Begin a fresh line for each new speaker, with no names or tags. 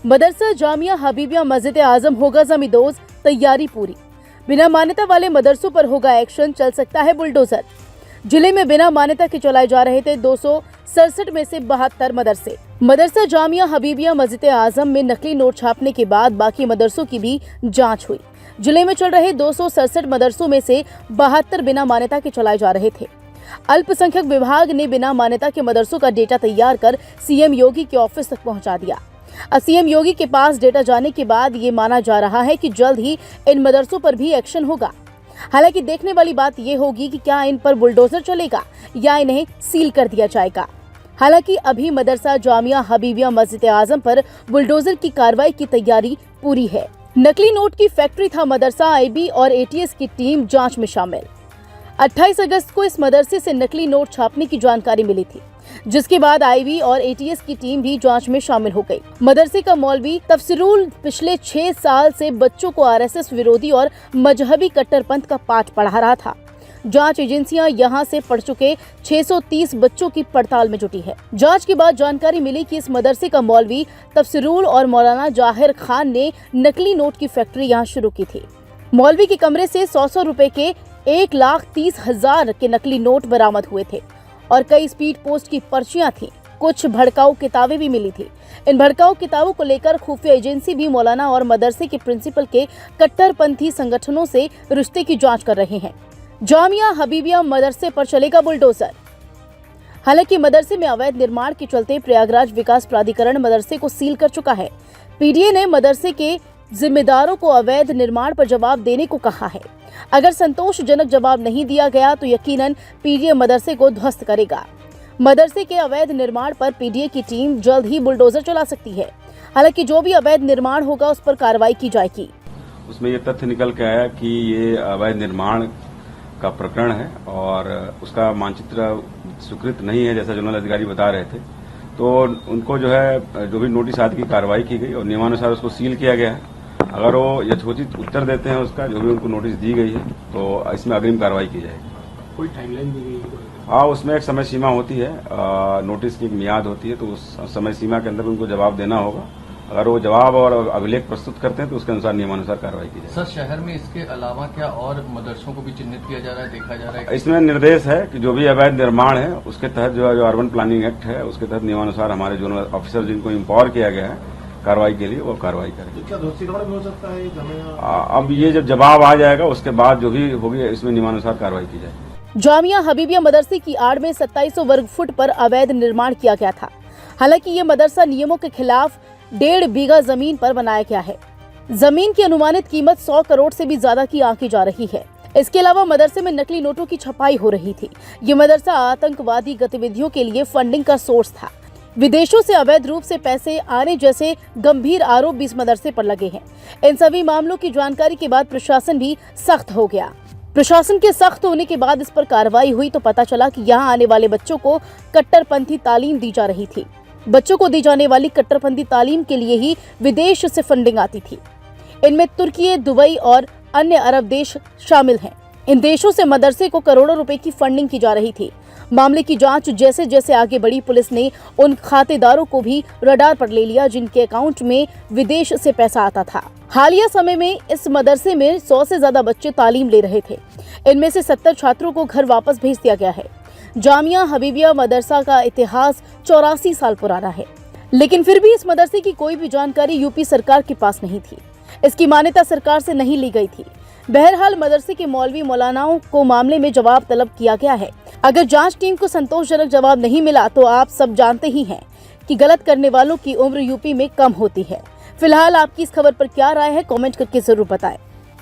मदरसा जामिया हबीबिया मस्जिद आजम होगा जमींदोज, तैयारी पूरी। बिना मान्यता वाले मदरसों पर होगा एक्शन, चल सकता है बुलडोजर। जिले में बिना मान्यता के चलाए जा रहे थे 267 में से 72 मदरसे। मदरसा जामिया हबीबिया मस्जिद आजम में नकली नोट छापने के बाद बाकी मदरसों की भी जांच हुई। जिले में चल रहे 267 मदरसों में से 72 बिना मान्यता के चलाए जा रहे थे। अल्पसंख्यक विभाग ने बिना मान्यता के मदरसों का डेटा तैयार कर सीएम योगी के ऑफिस तक पहुंचा दिया। अब सीएम योगी के पास डेटा जाने के बाद ये माना जा रहा है कि जल्द ही इन मदरसों पर भी एक्शन होगा। हालांकि देखने वाली बात ये होगी कि क्या इन पर बुलडोजर चलेगा या इन्हें सील कर दिया जाएगा। हालांकि अभी मदरसा जामिया हबीबिया मस्जिद आजम पर बुलडोजर की कार्रवाई की तैयारी पूरी है। नकली नोट की फैक्ट्री था मदरसा, आईबी और एटीएस की टीम जांच में शामिल। 28 अगस्त को इस मदरसे से नकली नोट छापने की जानकारी मिली थी, जिसके बाद आईबी और एटीएस की टीम भी जांच में शामिल हो गई। मदरसे का मौलवी तफसीरुल पिछले 6 साल से बच्चों को आरएसएस विरोधी और मजहबी कट्टरपंथ का पाठ पढ़ा रहा था। जांच एजेंसियां यहां से पढ़ चुके 630 बच्चों की पड़ताल में जुटी है। जांच के बाद जानकारी मिली कि इस मदरसे का मौलवी तफसीरुल और मौलाना जाहिर खान ने नकली नोट की फैक्ट्री यहां शुरू की थी। मौलवी के कमरे से 100 रुपए के 1,30,000 के नकली नोट बरामद हुए थे और कई स्पीड पोस्ट की पर्चियां थी। कुछ भड़काऊ किताबें भी मिली थी। इन भड़काऊ किताबों को लेकर खुफिया एजेंसी भी मौलाना और मदरसे के प्रिंसिपल के कट्टरपंथी संगठनों से रिश्ते की जांच कर रहे हैं। जामिया हबीबिया मदरसे पर चलेगा बुलडोजर। हालांकि मदरसे में अवैध निर्माण के चलते प्रयागराज विकास प्राधिकरण मदरसे को सील कर चुका है। पीडीए ने मदरसे के जिम्मेदारों को अवैध निर्माण पर जवाब देने को कहा है। अगर संतोषजनक जवाब नहीं दिया गया तो यकीनन पीडीए मदरसे को ध्वस्त करेगा। मदरसे के अवैध निर्माण पर पीडीए की टीम जल्द ही बुलडोजर चला सकती है। हालांकि जो भी अवैध निर्माण होगा उस पर कार्रवाई की जाएगी।
उसमें ये तथ्य निकल के आया कि ये अवैध निर्माण का प्रकरण है और उसका मानचित्र स्वीकृत नहीं है, जैसा जोनल अधिकारी बता रहे थे। तो उनको जो भी नोटिस आदि की कार्रवाई की गई और नियमानुसार उसको सील किया गया है। अगर वो यथोचित उत्तर देते हैं उसका, जो भी उनको नोटिस दी गई है, तो इसमें अग्रिम कार्रवाई की जाएगी।
कोई टाइमलाइन दी गई है?
हाँ, उसमें एक समय सीमा होती है, नोटिस की एक मियाद होती है, तो उस समय सीमा के अंदर उनको जवाब देना होगा। अगर वो जवाब और अभिलेख प्रस्तुत करते हैं तो उसके अनुसार नियमानुसार कार्रवाई की जाएगी।
सर, शहर में इसके अलावा क्या और मदरसों को भी चिन्हित किया जा रहा है, देखा जा रहा है?
इसमें निर्देश है कि जो भी अवैध निर्माण है उसके तहत जो अर्बन प्लानिंग एक्ट है उसके तहत नियमानुसार हमारे जोनल ऑफिसर जिनको इम्पावर किया गया है कार्रवाई के लिए, वो कार्रवाई करेंगे।
क्या धोखाधड़ी भी हो सकता है?
अब ये जब जवाब आ जाएगा उसके बाद जो भी होगी इसमें नियमानुसार कार्रवाई की जाएगी।
जामिया हबीबिया मदरसे की आड़ में 2700 वर्ग फुट पर अवैध निर्माण किया गया था। हालांकि ये मदरसा नियमों के खिलाफ 1.5 बीघा जमीन पर बनाया गया है। जमीन की अनुमानित कीमत 100 करोड़ से भी ज्यादा की आंकी जा रही है। इसके अलावा मदरसे में नकली नोटों की छपाई हो रही थी। ये मदरसा आतंकवादी गतिविधियों के लिए फंडिंग का सोर्स था। विदेशों से अवैध रूप से पैसे आने जैसे गंभीर आरोप भी इस मदरसे पर लगे हैं। इन सभी मामलों की जानकारी के बाद प्रशासन भी सख्त हो गया। प्रशासन के सख्त होने के बाद इस पर कार्रवाई हुई तो पता चला कि यहाँ आने वाले बच्चों को कट्टरपंथी तालीम दी जा रही थी। बच्चों को दी जाने वाली कट्टरपंथी तालीम के लिए ही विदेश से फंडिंग आती थी। इनमें तुर्की, दुबई और अन्य अरब देश शामिल हैं। इन देशों से मदरसे को करोड़ों रुपए की फंडिंग की जा रही थी। मामले की जांच जैसे जैसे आगे बढ़ी, पुलिस ने उन खातेदारों को भी रडार पर ले लिया जिनके अकाउंट में विदेश से पैसा आता था। हालिया समय में इस मदरसे में 100 से ज्यादा बच्चे तालीम ले रहे थे। इनमें से 70 छात्रों को घर वापस भेज दिया गया है। जामिया हबीबिया मदरसा का इतिहास 84 साल पुराना है, लेकिन फिर भी इस मदरसे की कोई भी जानकारी यूपी सरकार के पास नहीं थी। इसकी मान्यता सरकार से नहीं ली गई थी। बहरहाल मदरसे के मौलवी मौलानाओं को मामले में जवाब तलब किया गया है। अगर जांच टीम को संतोषजनक जवाब नहीं मिला तो आप सब जानते ही हैं कि गलत करने वालों की उम्र यूपी में कम होती है। फिलहाल आपकी इस खबर पर क्या राय है, कमेंट करके जरूर बताएं।